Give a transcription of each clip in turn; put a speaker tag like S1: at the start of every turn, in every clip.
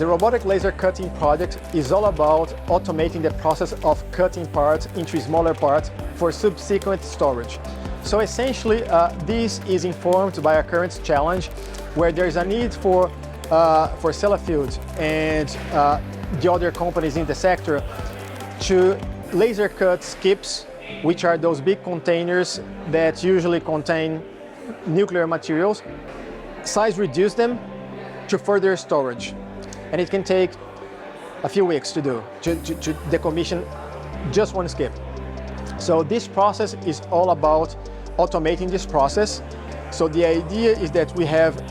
S1: The robotic laser cutting project is all about automating the process of cutting parts into smaller parts for subsequent storage. So essentially, this is informed by a current challenge where there is a need for Sellafield and the other companies in the sector to laser cut skips, which are those big containers that usually contain nuclear materials, reduce them to further storage. And it can take a few weeks to do, to decommission just one skip. So this process is all about automating this process. So the idea is that we have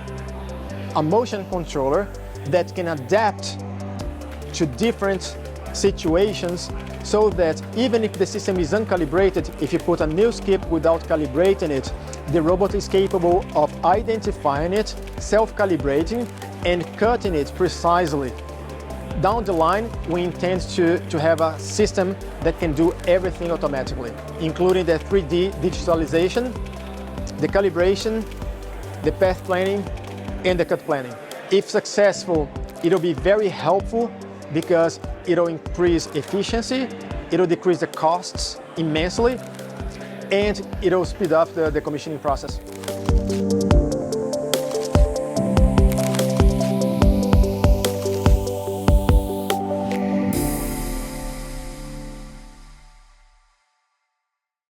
S1: a motion controller that can adapt to different situations so that even if the system is uncalibrated, if you put a new skip without calibrating it, the robot is capable of identifying it, self-calibrating, and cutting it precisely. Down the line, we intend to have a system that can do everything automatically, including the 3D digitalization, the calibration, the path planning, and the cut planning. If successful, it'll be very helpful because it'll increase efficiency, it'll decrease the costs immensely, and it'll speed up the commissioning process.